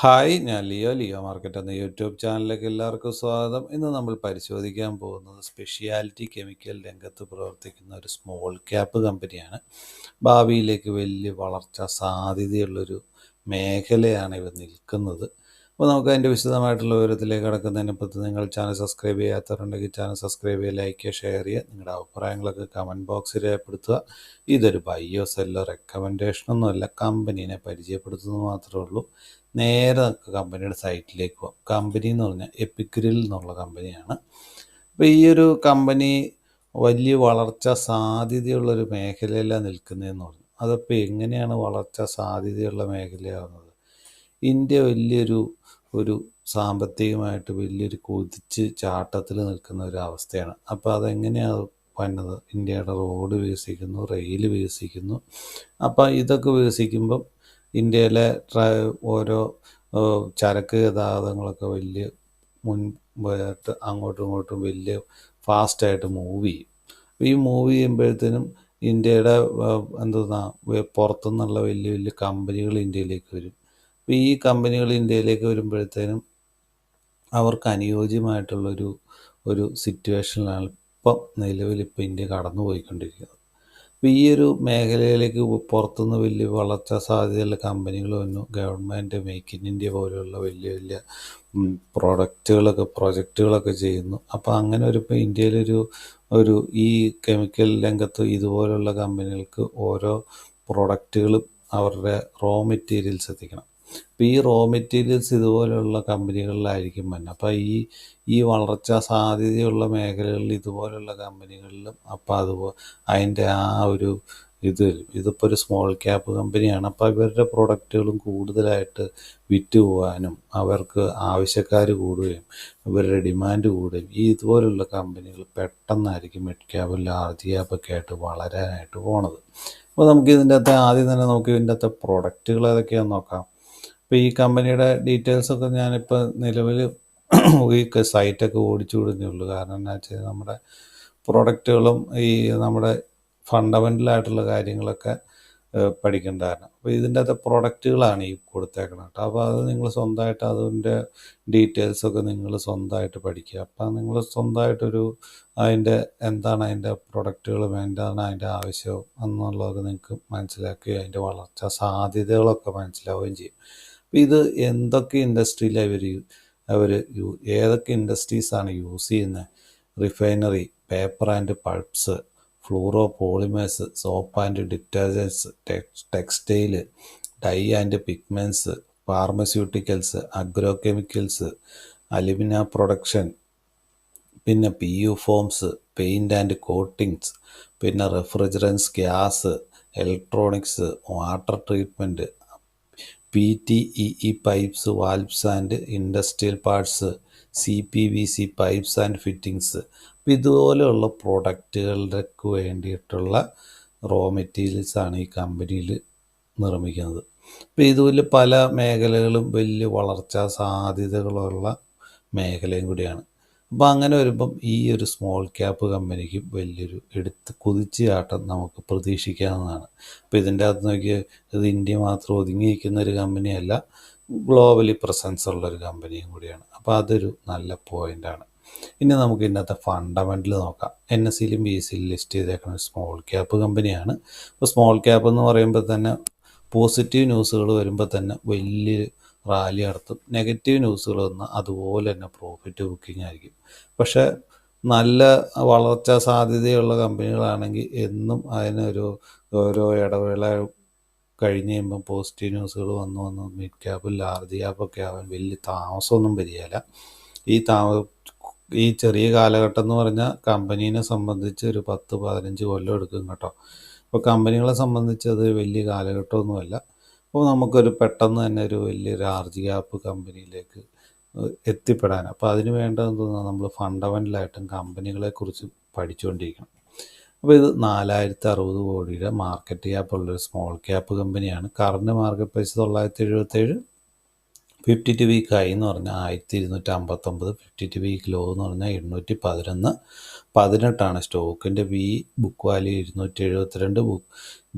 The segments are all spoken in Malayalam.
ഹായ്, ഞാൻ ലിയോ മാർക്കറ്റ് എന്ന യൂട്യൂബ് ചാനലിലേക്ക് എല്ലാവർക്കും സ്വാഗതം. ഇന്ന് നമ്മൾ പരിശോധിക്കാൻ പോകുന്നത് സ്പെഷ്യാലിറ്റി കെമിക്കൽ രംഗത്ത് പ്രവർത്തിക്കുന്ന ഒരു സ്മോൾ ക്യാപ്പ് കമ്പനിയാണ്. ഭാവിയിലേക്ക് വലിയ വളർച്ചാ സാധ്യതയുള്ളൊരു മേഖലയാണ് ഇവർ നിൽക്കുന്നത്. അപ്പോൾ നമുക്ക് അതിൻ്റെ വിശദമായിട്ടുള്ള വിവരത്തിലേക്ക് കടക്കുന്നതിന് മുമ്പ് നിങ്ങൾ ചാനൽ സബ്സ്ക്രൈബ് ചെയ്യാത്തവരുണ്ടെങ്കിൽ ചാനൽ സബ്സ്ക്രൈബ് ചെയ്യുക, ലൈക്ക് ചെയ്യുക, ഷെയർ ചെയ്യുക. നിങ്ങളുടെ അഭിപ്രായങ്ങളൊക്കെ കമൻറ്റ് ബോക്സിൽ രേഖപ്പെടുത്തുക. ഇതൊരു ബയ്യോ സെല്ലോ റെക്കമെൻഡേഷനൊന്നുമല്ല, കമ്പനീനെ പരിചയപ്പെടുത്തുന്നത് മാത്രമേ ഉള്ളൂ. നേരെ നമുക്ക് കമ്പനിയുടെ സൈറ്റിലേക്ക് പോകാം. കമ്പനി എന്ന് പറഞ്ഞാൽ എപ്പിഗ്രിൽ എന്നുള്ള കമ്പനിയാണ്. അപ്പോൾ ഈ ഒരു കമ്പനി വലിയ വളർച്ചാ സാധ്യതയുള്ളൊരു മേഖലയിലാണ് നിൽക്കുന്നതെന്ന് പറഞ്ഞു. അതപ്പോൾ എങ്ങനെയാണ് വളർച്ചാ സാധ്യതയുള്ള മേഖലയാകുന്നത്? ഇന്ത്യ ഒരു സാമ്പത്തികമായിട്ട് വലിയൊരു കുതിച്ച് ചാട്ടത്തിൽ നിൽക്കുന്ന ഒരു അവസ്ഥയാണ്. അപ്പോൾ അതെങ്ങനെയാണ് വന്നത്? ഇന്ത്യയുടെ റോഡ് വികസിക്കുന്നു, റെയിൽ വികസിക്കുന്നു. അപ്പോൾ ഇതൊക്കെ വികസിക്കുമ്പം ഇന്ത്യയിലെ ഓരോ ചരക്ക് ഗതാഗതങ്ങളൊക്കെ വലിയ മുൻപായിട്ട് അങ്ങോട്ടും ഇങ്ങോട്ടും വലിയ ഫാസ്റ്റായിട്ട് മൂവ് ചെയ്യും. ഈ മൂവ് ചെയ്യുമ്പോഴത്തേനും ഇന്ത്യയുടെ പുറത്തുനിന്നുള്ള വലിയ വലിയ കമ്പനികൾ ഇന്ത്യയിലേക്ക് വരും. അപ്പോൾ ഈ കമ്പനികൾ ഇന്ത്യയിലേക്ക് വരുമ്പോഴത്തേനും അവർക്ക് അനുയോജ്യമായിട്ടുള്ളൊരു സിറ്റുവേഷനിലാണ് നിലവിലിപ്പോൾ ഇന്ത്യ കടന്നു പോയിക്കൊണ്ടിരിക്കുന്നത്. അപ്പോൾ ഈ ഒരു മേഖലയിലേക്ക് പുറത്തുനിന്ന് വലിയ വളർച്ചാ സാധ്യതയുള്ള കമ്പനികൾ വന്നു. ഗവൺമെൻറ് മേക്ക് ഇൻ ഇന്ത്യ പോലെയുള്ള വലിയ വലിയ പ്രൊജക്റ്റുകളൊക്കെ ചെയ്യുന്നു. അപ്പോൾ അങ്ങനെ വരുമ്പോൾ ഇന്ത്യയിലൊരു ഈ കെമിക്കൽ രംഗത്ത് ഇതുപോലുള്ള കമ്പനികൾക്ക് ഓരോ പ്രൊഡക്റ്റുകളും അവരുടെ റോ മെറ്റീരിയൽസ് എത്തിക്കണം. അപ്പോൾ ഈ റോ മെറ്റീരിയൽസ് ഇതുപോലെയുള്ള കമ്പനികളിലായിരിക്കും വരുന്നത്. അപ്പോൾ ഈ വളർച്ചാ സാധ്യതയുള്ള മേഖലകളിൽ ഇതുപോലുള്ള കമ്പനികളിലും അപ്പോൾ അതിൻ്റെ ഒരു ഇതിപ്പോൾ ഒരു സ്മോൾ ക്യാപ്പ് കമ്പനിയാണ്. അപ്പോൾ ഇവരുടെ പ്രൊഡക്റ്റുകളും കൂടുതലായിട്ട് വിറ്റ് പോകാനും അവർക്ക് ആവശ്യക്കാർ കൂടുകയും ഇവരുടെ ഡിമാൻഡ് കൂടുകയും ഇതുപോലുള്ള കമ്പനികൾ പെട്ടെന്നായിരിക്കും മിഡ് ക്യാപ്പ്, ലാർജ് ക്യാപ്പൊക്കെ ആയിട്ട് വളരാനായിട്ട് പോണത്. അപ്പോൾ നമുക്ക് ആദ്യം തന്നെ നമുക്ക് ഇതിൻ്റെ അകത്തെ പ്രൊഡക്റ്റുകൾ ഏതൊക്കെയാണെന്ന് നോക്കാം. അപ്പോൾ ഈ കമ്പനിയുടെ ഡീറ്റെയിൽസൊക്കെ ഞാനിപ്പോൾ നിലവിൽ ഈ സൈറ്റൊക്കെ ഓടിച്ചു വിടുന്നേ ഉള്ളൂ. കാരണം എന്താ വെച്ചാൽ നമ്മുടെ പ്രൊഡക്റ്റുകളും നമ്മുടെ ഫണ്ടമെൻ്റലായിട്ടുള്ള കാര്യങ്ങളൊക്കെ പഠിക്കേണ്ടതാണ്. അപ്പോൾ ഇതിൻ്റെ അകത്തെ പ്രൊഡക്റ്റുകളാണ് ഈ കൊടുത്തേക്കുന്നത് കേട്ടോ. അപ്പോൾ അത് നിങ്ങൾ സ്വന്തമായിട്ട് അതിൻ്റെ ഡീറ്റെയിൽസൊക്കെ നിങ്ങൾ സ്വന്തമായിട്ട് പഠിക്കുക. അപ്പം നിങ്ങൾ സ്വന്തമായിട്ടൊരു എന്താണ് അതിൻ്റെ പ്രൊഡക്റ്റുകളും എന്താണ് അതിൻ്റെ ആവശ്യം എന്നുള്ളതൊക്കെ നിങ്ങൾക്ക് മനസ്സിലാക്കുകയും അതിൻ്റെ വളർച്ചാ സാധ്യതകളൊക്കെ മനസ്സിലാവുകയും ചെയ്യും. അപ്പോൾ ഇത് എന്തൊക്കെ ഇൻഡസ്ട്രിയിലാണ് ഏതൊക്കെ ഇൻഡസ്ട്രീസാണ് യൂസ് ചെയ്യുന്നത്? Refinery, paper and pulps, fluoro polymers, soap and detergents, textile, dye and pigments, pharmaceuticals, agro chemicals, alumina production, പിന്നെ PU foams, paint and coatings, പിന്നെ refrigerants, gas, electronics, water treatment, PTEE pipes, valves and industrial parts, CPVC pipes and fittings. അപ്പോൾ ഇതുപോലെയുള്ള പ്രൊഡക്റ്റുകൾക്ക് വേണ്ടിയിട്ടുള്ള റോ മെറ്റീരിയൽസാണ് ഈ കമ്പനിയിൽ നിർമ്മിക്കുന്നത്. അപ്പോൾ ഇതുപോലെ പല മേഖലകളും വലിയ വളർച്ചാ സാധ്യതകളുള്ള മേഖലയും കൂടിയാണ്. അപ്പോൾ അങ്ങനെ വരുമ്പം ഈ ഒരു സ്മോൾ ക്യാപ്പ് കമ്പനിക്ക് വലിയൊരു കുതിച്ചുചാട്ടം നമുക്ക് പ്രതീക്ഷിക്കാവുന്നതാണ്. അപ്പോൾ ഇതിൻ്റെ അകത്ത് നോക്കിയാൽ ഇത് ഇന്ത്യ മാത്രം ഒതുങ്ങിയിരിക്കുന്ന ഒരു കമ്പനിയല്ല, ഗ്ലോബലി പ്രസൻസ് ഉള്ളൊരു കമ്പനിയും കൂടിയാണ്. അപ്പോൾ അതൊരു നല്ല പോയിൻ്റാണ്. ഇനി നമുക്ക് ഇതിനകത്തെ ഫണ്ടമെൻ്റൽ നോക്കാം. NSEയിലും BSEയിലും ലിസ്റ്റ് ചെയ്തേക്കുന്ന സ്മോൾ ക്യാപ്പ് കമ്പനിയാണ്. അപ്പോൾ സ്മോൾ ക്യാപ്പ് എന്ന് പറയുമ്പോൾ തന്നെ പോസിറ്റീവ് ന്യൂസുകൾ വരുമ്പോൾ തന്നെ വലിയ റാലി നടത്തും. നെഗറ്റീവ് ന്യൂസുകൾ വന്നാൽ അതുപോലെ തന്നെ പ്രോഫിറ്റ് ബുക്കിംഗ് ആയിരിക്കും. പക്ഷേ നല്ല വളർച്ചാ സാധ്യതയുള്ള കമ്പനികളാണെങ്കിൽ എന്നും ഓരോ ഇടവേള കഴിഞ്ഞ് കഴിയുമ്പം പോസിറ്റീവ് ന്യൂസുകൾ വന്ന് മിഡ് ക്യാപ്പ്, ലാർജ് ക്യാപ്പൊക്കെ ആവാൻ വലിയ താമസമൊന്നും വരികയില്ല. ഈ ചെറിയ കാലഘട്ടം എന്ന് പറഞ്ഞാൽ കമ്പനീനെ സംബന്ധിച്ച് ഒരു 10-15 കൊല്ലം എടുക്കും കേട്ടോ. അപ്പോൾ കമ്പനികളെ സംബന്ധിച്ച് അത് വലിയ കാലഘട്ടമൊന്നുമല്ല. അപ്പോൾ നമുക്കൊരു പെട്ടെന്ന് തന്നെ ഒരു വലിയ ലാർജ് ക്യാപ്പ് കമ്പനിയിലേക്ക് എത്തിപ്പെടാൻ, അപ്പോൾ അതിന് വേണ്ടതെന്ന് നമ്മൾ ഫണ്ടമെൻ്റലായിട്ടും കമ്പനികളെക്കുറിച്ച് പഠിച്ചുകൊണ്ടിരിക്കണം. അപ്പോൾ ഇത് 4060 കോടിയുടെ മാർക്കറ്റ് ക്യാപ്പ് ഉള്ളൊരു സ്മോൾ ക്യാപ്പ് കമ്പനിയാണ്. Current market price 977, 52 week high എന്ന് പറഞ്ഞാൽ 1259, 52 വീക്ക് ലോ എന്ന് പറഞ്ഞാൽ 811, 18 സ്റ്റോക്കിൻ്റെ ബുക്ക് വാല്യൂ 272.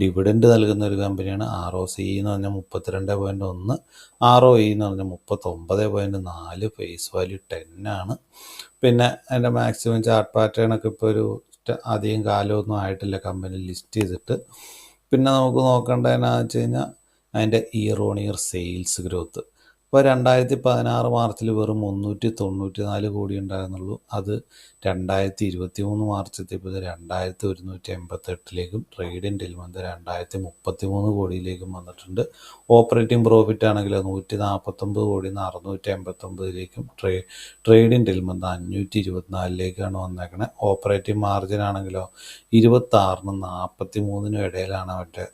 ഡിവിഡൻഡ് നൽകുന്ന ഒരു കമ്പനിയാണ്. ROCE എന്ന് പറഞ്ഞാൽ 32.1, ROE എന്ന് പറഞ്ഞാൽ 39.4, ഫേസ് വാല്യൂ 10 ആണ്. പിന്നെ അതിൻ്റെ മാക്സിമം ചാർട്ട് പാറ്റേണൊക്കെ ഇപ്പോൾ ഒരു അധികം കാലമൊന്നും ആയിട്ടില്ല കമ്പനി ലിസ്റ്റ് ചെയ്തിട്ട്. പിന്നെ നമുക്ക് നോക്കേണ്ടതെന്നു വെച്ച് കഴിഞ്ഞാൽ അതിൻ്റെ year on year sales growth. ഇപ്പോൾ 2016 മാർച്ചിൽ വെറും 394 കോടി ഉണ്ടായിരുന്നുള്ളൂ. അത് 2023 മാർച്ച് എത്തിയപ്പോൾ 2188 ട്രേഡ് ഇൻ 2033 കോടിയിലേക്കും വന്നിട്ടുണ്ട്. ഓപ്പറേറ്റിംഗ് പ്രോഫിറ്റ് ആണെങ്കിലോ 149 കോടിയിൽ നിന്ന് 689 ട്രേഡ് ഇൻ 524 വന്നേക്കണേ. ഓപ്പറേറ്റിംഗ് മാർജിൻ ആണെങ്കിലോ 26-നും 43-നും ഇടയിലാണ് അവരുടെ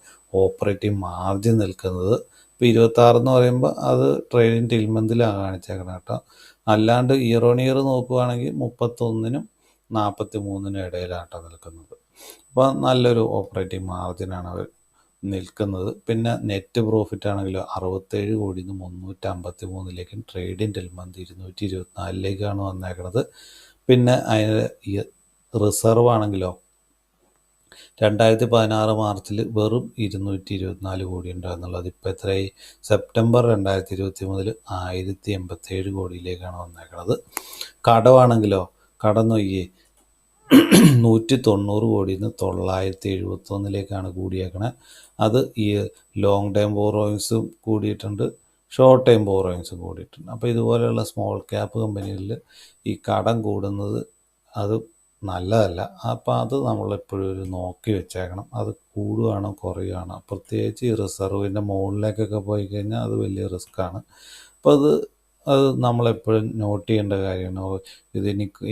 ഓപ്പറേറ്റിംഗ് മാർജിൻ നിൽക്കുന്നത്. ഇപ്പോൾ 26 എന്ന് പറയുമ്പോൾ അത് ട്രേഡ് ഇൻ 12 കാണിച്ചേക്കണം കേട്ടോ. അല്ലാണ്ട് ഇയർ ഓൺ ഇയർ നോക്കുകയാണെങ്കിൽ 31-നും 43-നും ഇടയിലാട്ടോ നിൽക്കുന്നത്. അപ്പോൾ നല്ലൊരു ഓപ്പറേറ്റിംഗ് മാർജിനാണ് അവർ നിൽക്കുന്നത്. പിന്നെ നെറ്റ് പ്രോഫിറ്റ് ആണെങ്കിലോ 67 കോടിയിൽ നിന്ന് 353 ട്രേഡ് ഇൻ 224 വന്നേക്കുന്നത്. പിന്നെ അതിന് റിസർവ് ആണെങ്കിലോ 2016 മാർച്ചിൽ വെറും 224 കോടി ഉണ്ടായിരുന്നുള്ളത്. ഇപ്പോൾ എത്രയായി? സെപ്റ്റംബർ 2023 1087 കോടിയിലേക്കാണ് വന്നേക്കുന്നത്. കടമാണെങ്കിലോ കടം നോക്കിയേ 190 കോടിയിൽ നിന്ന് 971 കൂടിയേക്കണേ. അത് ഈ ലോങ് ടൈം ബോറോയിങ്സും കൂടിയിട്ടുണ്ട്, ഷോർട്ട് ടൈം ബോറോയിങ്സും കൂടിയിട്ടുണ്ട്. അപ്പോൾ ഇതുപോലെയുള്ള സ്മോൾ ക്യാപ്പ് കമ്പനികളിൽ ഈ കടം കൂടുന്നത് അത് നല്ലതല്ല. അപ്പോൾ അത് നമ്മളെപ്പോഴും ഒരു നോക്കി വെച്ചേക്കണം. അത് കൂടുകയാണോ കുറയുകയാണോ, പ്രത്യേകിച്ച് ഈ റിസർവിൻ്റെ മുകളിലേക്കൊക്കെ പോയി കഴിഞ്ഞാൽ അത് വലിയ റിസ്ക്കാണ്. അപ്പോൾ അത് നമ്മളെപ്പോഴും നോട്ട് ചെയ്യേണ്ട കാര്യമാണ്.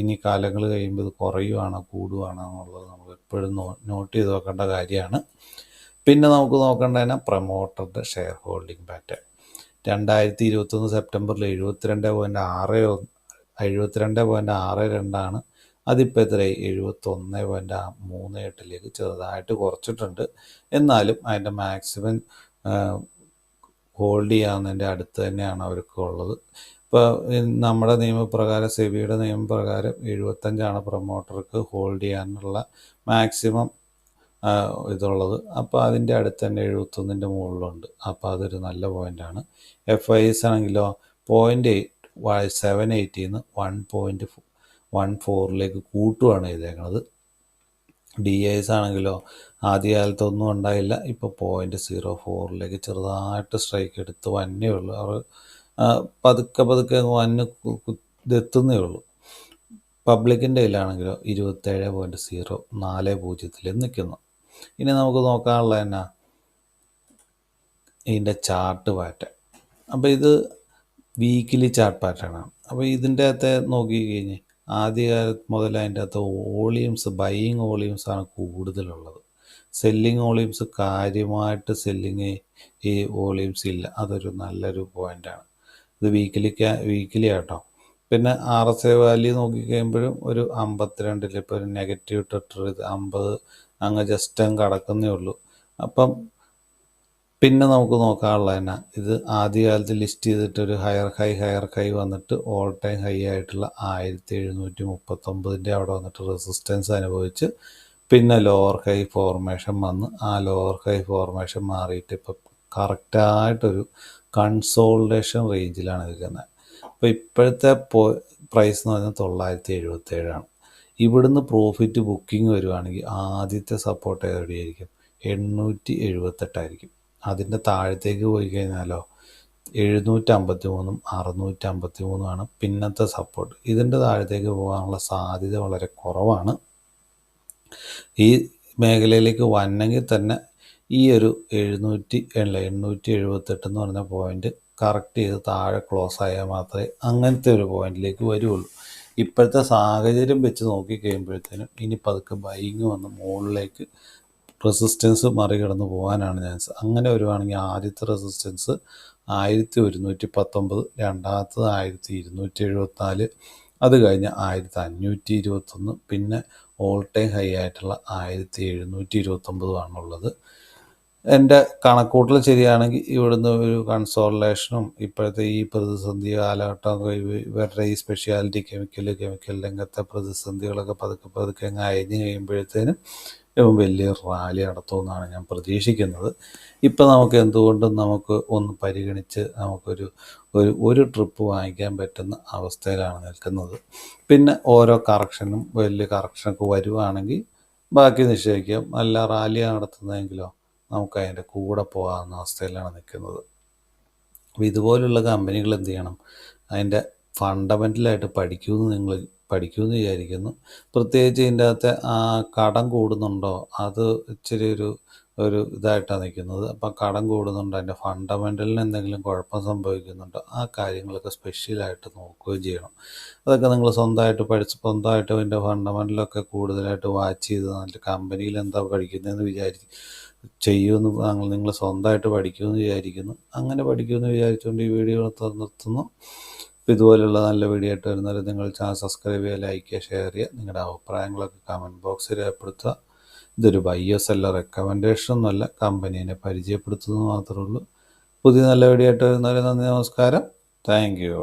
ഇനി കാലങ്ങൾ കഴിയുമ്പോൾ ഇത് കുറയുകയാണോ കൂടുകയാണോ എന്നുള്ളത് നമ്മൾ എപ്പോഴും നോട്ട് ചെയ്ത് വെക്കേണ്ട കാര്യമാണ്. പിന്നെ നമുക്ക് നോക്കേണ്ടതിന് പ്രൊമോട്ടറുടെ ഷെയർ ഹോൾഡിംഗ് പാറ്റേൺ. 2021 സെപ്റ്റംബറിൽ 72.62 അതിപ്പോൾ എത്രയായി? 71.38 ചെറുതായിട്ട് കുറച്ചിട്ടുണ്ട്. എന്നാലും അതിൻ്റെ മാക്സിമം ഹോൾഡ് ചെയ്യാവുന്നതിൻ്റെ അടുത്ത് തന്നെയാണ് അവർക്ക് ഉള്ളത്. ഇപ്പോൾ നമ്മുടെ നിയമപ്രകാരം, സെബിയുടെ നിയമപ്രകാരം 75 പ്രൊമോട്ടർക്ക് ഹോൾഡ് ചെയ്യാനുള്ള മാക്സിമം ഇതുള്ളത്. അപ്പോൾ അതിൻ്റെ അടുത്ത് തന്നെ 71-ൻ്റെ മുകളിലുണ്ട്. അപ്പോൾ അതൊരു നല്ല പോയിൻ്റാണ്. FIS ആണെങ്കിലോ 0.78 നിന്ന് 1.14 കൂട്ടുകയാണ് ചെയ്തേക്കുന്നത്. DIS ആണെങ്കിലോ ആദ്യകാലത്തൊന്നും ഉണ്ടായില്ല, ഇപ്പോൾ 0.04 ചെറുതായിട്ട് സ്ട്രൈക്ക് എടുത്ത് വന്നേ ഉള്ളൂ. അവർ പതുക്കെ വന്ന് ഇതെത്തുന്നേ ഉള്ളൂ. പബ്ലിക്കിൻ്റെ കയ്യിലാണെങ്കിലോ 27.040 നിൽക്കുന്നു. ഇനി നമുക്ക് നോക്കാനുള്ള എന്നാ ഇതിൻ്റെ ചാർട്ട് പാറ്റേൺ. അപ്പോൾ ഇത് വീക്കിലി ചാർട്ട് പാറ്റേണാണ്. അപ്പോൾ ഇതിൻ്റെ അകത്ത് നോക്കിക്കഴിഞ്ഞ് ആദ്യകാലത്ത് മുതൽ അതിൻ്റെ അകത്ത് വോളിയൂംസ്, ബൈയിങ് വോളിയൂംസാണ് കൂടുതലുള്ളത്. സെല്ലിങ് വോളിയൂംസ് കാര്യമായിട്ട് ഈ വോളിയൂംസ് ഇല്ല. അതൊരു നല്ലൊരു പോയിൻ്റാണ്. ഇത് വീക്കിലി ആട്ടോ. പിന്നെ RSI വാല്യൂ നോക്കിക്കഴിയുമ്പോഴും ഒരു 52, ഇപ്പോൾ ഒരു നെഗറ്റീവ് ടെറിട്ടറി 50 അങ്ങ് ജസ്റ്റ് കടക്കുന്നേ ഉള്ളൂ. അപ്പം പിന്നെ നമുക്ക് നോക്കാനുള്ള തന്നെ ഇത് ആദ്യകാലത്ത് ലിസ്റ്റ് ചെയ്തിട്ടൊരു ഹയർ ഹൈ വന്നിട്ട് ഓൾ ടൈം ഹൈ ആയിട്ടുള്ള 1739 അവിടെ വന്നിട്ട് റെസിസ്റ്റൻസ് അനുഭവിച്ച് പിന്നെ ലോവർ ഹൈ ഫോർമേഷൻ വന്ന് ആ ലോവർ ഹൈ ഫോർമേഷൻ മാറിയിട്ട് ഇപ്പം കറക്റ്റായിട്ടൊരു കൺസോൾട്ടേഷൻ റേഞ്ചിലാണ് ഇരിക്കുന്നത്. അപ്പോൾ ഇപ്പോഴത്തെ പ്രൈസ് എന്ന് പറഞ്ഞാൽ 977. ഇവിടുന്ന് പ്രോഫിറ്റ് ബുക്കിംഗ് വരുവാണെങ്കിൽ ആദ്യത്തെ സപ്പോർട്ട് എവിടെയായിരിക്കും? 878. അതിൻ്റെ താഴത്തേക്ക് പോയി കഴിഞ്ഞാലോ 753-ഉം 653-ഉമാണ് പിന്നത്തെ സപ്പോർട്ട്. ഇതിൻ്റെ താഴത്തേക്ക് പോകാനുള്ള സാധ്യത വളരെ കുറവാണ്. ഈ മേഖലയിലേക്ക് വന്നെങ്കിൽ തന്നെ ഈ ഒരു 878 എന്ന് പറഞ്ഞ പോയിൻ്റ് കറക്റ്റ് ചെയ്ത് താഴെ ക്ലോസ് ആയാൽ മാത്രമേ അങ്ങനത്തെ ഒരു പോയിന്റിലേക്ക് വരുള്ളൂ. ഇപ്പോഴത്തെ സാഹചര്യം വെച്ച് നോക്കിക്കഴിയുമ്പോഴത്തേനും ഇനി പതുക്കെ ബൈയിങ് വന്ന് മുകളിലേക്ക് റെസിസ്റ്റൻസ് മറികടന്ന് പോകാനാണ് ചാൻസ്. അങ്ങനെ വരുവാണെങ്കിൽ ആദ്യത്തെ റെസിസ്റ്റൻസ് 1119, രണ്ടാമത്തത് 1274, അത് കഴിഞ്ഞ് 1521, പിന്നെ ഓൾ ടൈം ഹൈ ആയിട്ടുള്ള 1729 ആണുള്ളത്. എൻ്റെ കണക്കൂട്ടൽ ശരിയാണെങ്കിൽ ഇവിടുന്ന് ഒരു കൺസോളേഷനും ഇപ്പോഴത്തെ ഈ പ്രതിസന്ധി കാലഘട്ടം ഇവരുടെ ഈ സ്പെഷ്യാലിറ്റി കെമിക്കൽ രംഗത്തെ പ്രതിസന്ധികളൊക്കെ പതുക്കെ പതുക്കെ അങ്ങ് അയഞ്ഞ് കഴിയുമ്പോഴത്തേനും ഇവൻ വലിയ റാലി നടത്തുമെന്നാണ് ഞാൻ പ്രതീക്ഷിക്കുന്നത്. ഇപ്പം നമുക്ക് എന്തുകൊണ്ടും നമുക്ക് ഒന്ന് പരിഗണിച്ച് നമുക്കൊരു ഒരു ട്രിപ്പ് വാങ്ങിക്കാൻ പറ്റുന്ന അവസ്ഥയിലാണ് നിൽക്കുന്നത്. പിന്നെ ഓരോ കറക്ഷനും വലിയ കറക്ഷനൊക്കെ വരുവാണെങ്കിൽ ബാക്കി നിശ്ചയിക്കാം. നല്ല റാലിയാണ് നടത്തുന്നതെങ്കിലോ നമുക്ക് അതിൻ്റെ കൂടെ പോകാവുന്ന അവസ്ഥയിലാണ് നിൽക്കുന്നത്. അപ്പോൾ ഇതുപോലുള്ള കമ്പനികൾ എന്ത് ചെയ്യണം, അതിൻ്റെ ഫണ്ടമെൻ്റലായിട്ട് പഠിക്കുമെന്ന് വിചാരിക്കുന്നു. പ്രത്യേകിച്ച് ഇതിൻ്റെ അകത്തെ കടം കൂടുന്നുണ്ടോ, അത് ഇച്ചിരി ഒരു ഇതായിട്ടാണ് നിൽക്കുന്നത്. അപ്പം കടം കൂടുന്നുണ്ടോ, അതിൻ്റെ ഫണ്ടമെൻ്റലിന് എന്തെങ്കിലും കുഴപ്പം സംഭവിക്കുന്നുണ്ടോ, ആ കാര്യങ്ങളൊക്കെ സ്പെഷ്യലായിട്ട് നോക്കുകയും ചെയ്യണം. അതൊക്കെ നിങ്ങൾ സ്വന്തമായിട്ട് അതിൻ്റെ ഫണ്ടമെൻ്റലൊക്കെ കൂടുതലായിട്ട് വാച്ച് ചെയ്ത് നല്ല കമ്പനിയിൽ എന്താ പഠിക്കുന്നതെന്ന് ചെയ്യുമെന്ന് നിങ്ങൾ സ്വന്തമായിട്ട് പഠിക്കുമെന്ന് വിചാരിക്കുന്നു. അങ്ങനെ പഠിക്കുമെന്ന് വിചാരിച്ചുകൊണ്ട് ഈ വീഡിയോ നിർത്തുന്നു. അപ്പോൾ ഇതുപോലുള്ള നല്ല വീഡിയോ ആയിട്ട് വരുന്നവരെ നിങ്ങൾ ചാനൽ സബ്സ്ക്രൈബ് ചെയ്യുക, ലൈക്ക് ചെയ്യുക, ഷെയർ ചെയ്യുക. നിങ്ങളുടെ അഭിപ്രായങ്ങളൊക്കെ കമൻറ്റ് ബോക്സിൽ രേഖപ്പെടുത്തുക. ഇതൊരു ബയ്യോ സെല്ലർ റെക്കമെൻഡേഷൻ ഒന്നുമല്ല, കമ്പനീനെ പരിചയപ്പെടുത്തുന്നത് മാത്രമേ ഉള്ളൂ. പുതിയ നല്ല വീഡിയോ ആയിട്ട് വരുന്നവരെ നന്ദി, നമസ്കാരം, താങ്ക് യു.